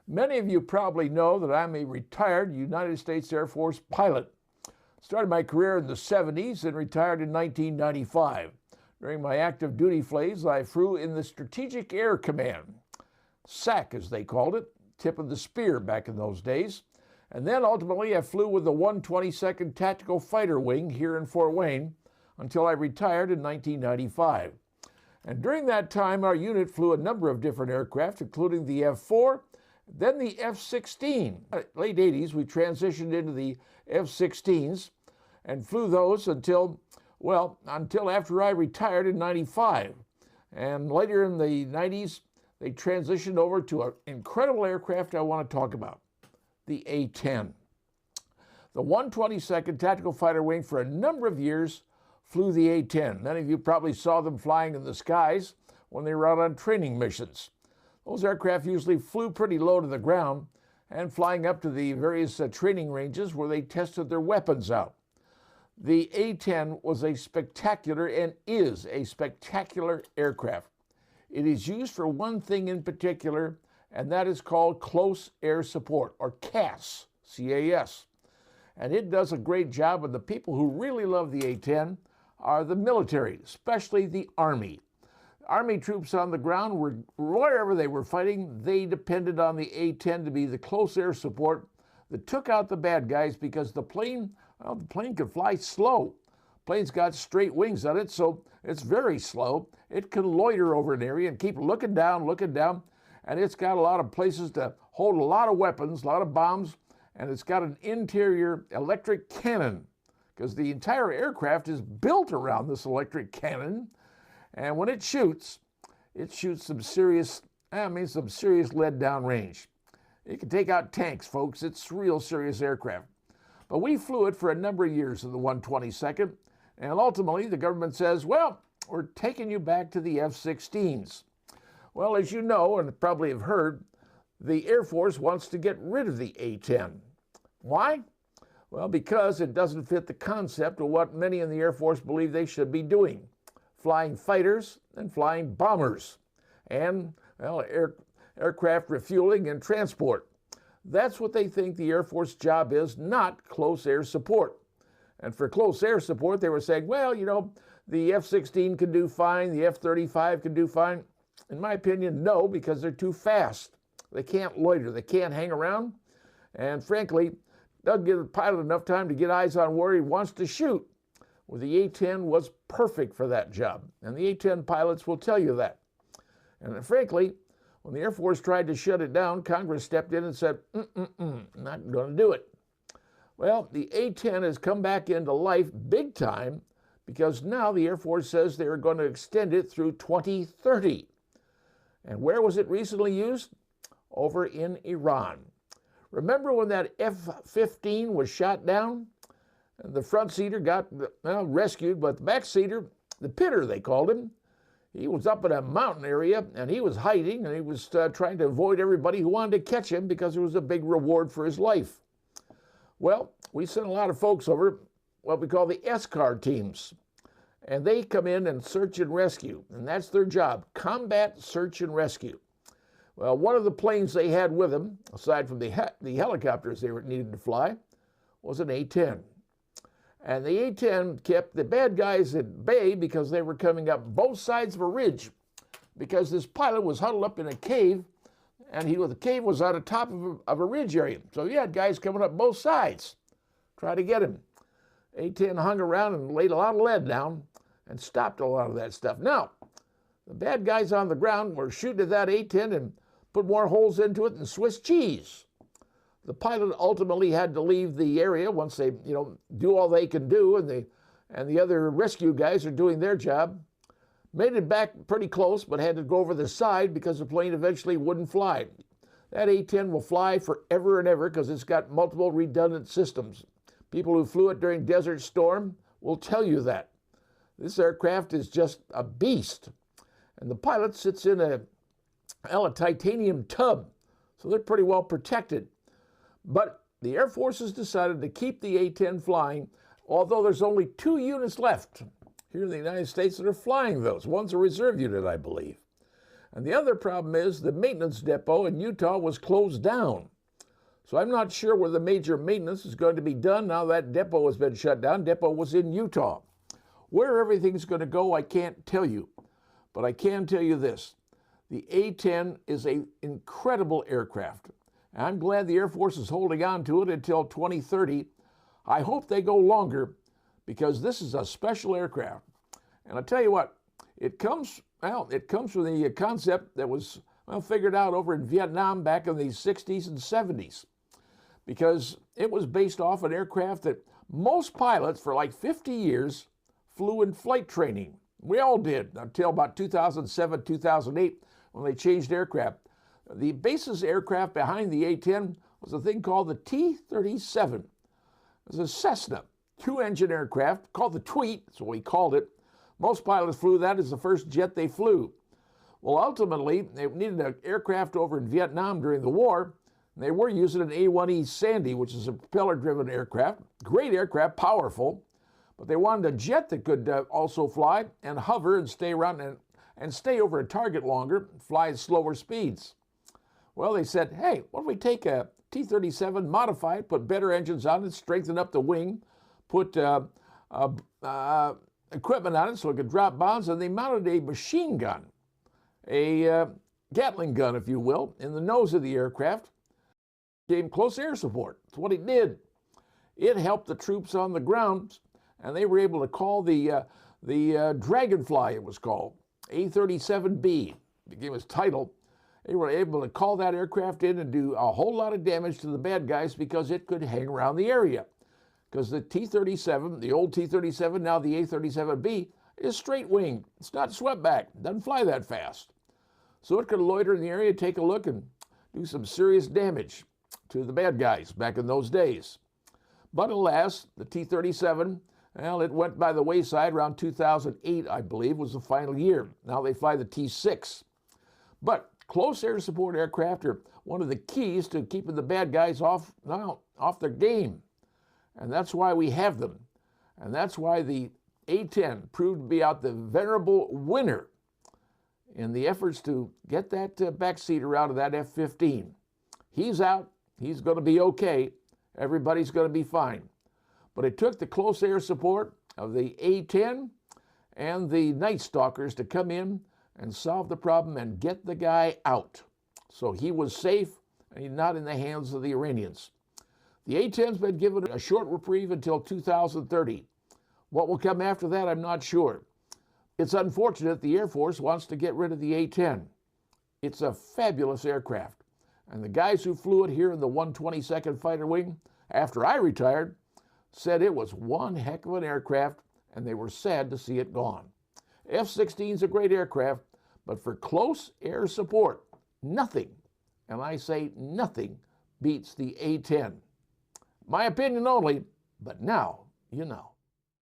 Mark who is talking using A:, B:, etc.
A: Many of you probably know that I'm a retired United States Air Force pilot. Started my career in the 70s and retired in 1995. During my active duty phase, I flew in the Strategic Air Command, SAC as they called it, tip of the spear back in those days. And then ultimately I flew with the 122nd Tactical Fighter Wing here in Fort Wayne until I retired in 1995. And during that time, our unit flew a number of different aircraft, including the F-4, then the F-16. Late 80s, we transitioned into the F-16s and flew those until after I retired in 95. And later in the 90s, they transitioned over to an incredible aircraft I want to talk about, the A-10. The 122nd Tactical Fighter Wing for a number of years flew the A-10. Many of you probably saw them flying in the skies when they were out on training missions. Those aircraft usually flew pretty low to the ground and flying up to the various training ranges where they tested their weapons out. The A-10 was a spectacular and is a spectacular aircraft. It is used for one thing in particular, and that is called close air support, or CAS, C-A-S. And it does a great job, and the people who really love the A-10 are the military, especially the Army. Army troops on the ground, wherever they were fighting, they depended on the A-10 to be the close air support that took out the bad guys because the plane could fly slow. Plane's got straight wings on it, so it's very slow. It can loiter over an area and keep looking down, and it's got a lot of places to hold a lot of weapons, a lot of bombs, and it's got an interior electric cannon because the entire aircraft is built around this electric cannon. And when it shoots some serious lead down range. It can take out tanks, folks. It's real serious aircraft. But we flew it for a number of years in the 122nd, and ultimately the government says, well, we're taking you back to the F-16s. Well, as you know, and probably have heard, the Air Force wants to get rid of the A-10. Why? Well, because it doesn't fit the concept of what many in the Air Force believe they should be doing. Flying fighters and flying bombers, and aircraft refueling and transport. That's what they think the Air Force job is, not close air support. And for close air support, they were saying, well, the F-16 can do fine, the F-35 can do fine. In my opinion, no, because they're too fast. They can't loiter, they can't hang around, and frankly, doesn't give the pilot enough time to get eyes on where he wants to shoot. Well, the A-10 was perfect for that job, and the A-10 pilots will tell you that. And frankly, when the Air Force tried to shut it down, Congress stepped in and said, not going to do it. Well, the A-10 has come back into life big time because now the Air Force says they are going to extend it through 2030. And where was it recently used? Over in Iran. Remember when that F-15 was shot down? The front seater got rescued, but the back seater, the pitter they called him, he was up in a mountain area and he was hiding and he was trying to avoid everybody who wanted to catch him because there was a big reward for his life. Well, we sent a lot of folks over, what we call the SCAR teams, and they come in and search and rescue, and that's their job, combat search and rescue. Well, one of the planes they had with them, aside from the helicopters they needed to fly, was an A-10. And the A-10 kept the bad guys at bay because they were coming up both sides of a ridge because this pilot was huddled up in a cave, and the cave was on the top of a ridge area. So you had guys coming up both sides, try to get him. A-10 hung around and laid a lot of lead down and stopped a lot of that stuff. Now, the bad guys on the ground were shooting at that A-10 and put more holes into it than Swiss cheese. The pilot ultimately had to leave the area once they, do all they can do, and the other rescue guys are doing their job. Made it back pretty close, but had to go over the side because the plane eventually wouldn't fly. That A-10 will fly forever and ever because it's got multiple redundant systems. People who flew it during Desert Storm will tell you that. This aircraft is just a beast. And the pilot sits in a titanium tub, so they're pretty well protected. But the Air Force has decided to keep the A-10 flying, although there's only 2 units left here in the United States that are flying those. One's a reserve unit, I believe. And the other problem is the maintenance depot in Utah was closed down. So I'm not sure where the major maintenance is going to be done now that depot has been shut down. Depot was in Utah. Where everything's going to go, I can't tell you. But I can tell you this. The A-10 is an incredible aircraft. And I'm glad the Air Force is holding on to it until 2030. I hope they go longer because this is a special aircraft. And I'll tell you what, it comes from the concept that was figured out over in Vietnam back in the 60s and 70s. Because it was based off an aircraft that most pilots for like 50 years flew in flight training. We all did until about 2007, 2008 when they changed aircraft. The basis aircraft behind the A-10 was a thing called the T-37. It was a Cessna, two-engine aircraft called the Tweet, that's what we called it. Most pilots flew that as the first jet they flew. Well, ultimately, they needed an aircraft over in Vietnam during the war. And they were using an A-1E Sandy, which is a propeller-driven aircraft. Great aircraft, powerful. But they wanted a jet that could also fly and hover and stay around and stay over a target longer, fly at slower speeds. Well, they said, hey, why don't we take a T-37, modify it, put better engines on it, strengthen up the wing, put equipment on it so it could drop bombs, and they mounted a machine gun, a Gatling gun, if you will, in the nose of the aircraft. Gave close air support. That's what it did. It helped the troops on the ground, and they were able to call the Dragonfly, it was called, A-37B, became its title. They were able to call that aircraft in and do a whole lot of damage to the bad guys because it could hang around the area. Because the T-37, the old T-37, now the A-37B, is straight winged. It's not swept back. It doesn't fly that fast. So it could loiter in the area, take a look, and do some serious damage to the bad guys back in those days. But alas, the T-37, well, it went by the wayside around 2008, I believe, was the final year. Now they fly the T-6. But close air support aircraft are one of the keys to keeping the bad guys off their game. And that's why we have them. And that's why the A-10 proved to be out the venerable winner in the efforts to get that backseater out of that F-15. He's out. He's going to be okay. Everybody's going to be fine. But it took the close air support of the A-10 and the Night Stalkers to come in and solve the problem and get the guy out. So he was safe and he's not in the hands of the Iranians. The A-10's been given a short reprieve until 2030. What will come after that, I'm not sure. It's unfortunate the Air Force wants to get rid of the A-10. It's a fabulous aircraft. And the guys who flew it here in the 122nd Fighter Wing, after I retired, said it was one heck of an aircraft, and they were sad to see it gone. F-16 is a great aircraft, but for close air support, nothing, and I say nothing, beats the A-10. My opinion only, but now you know.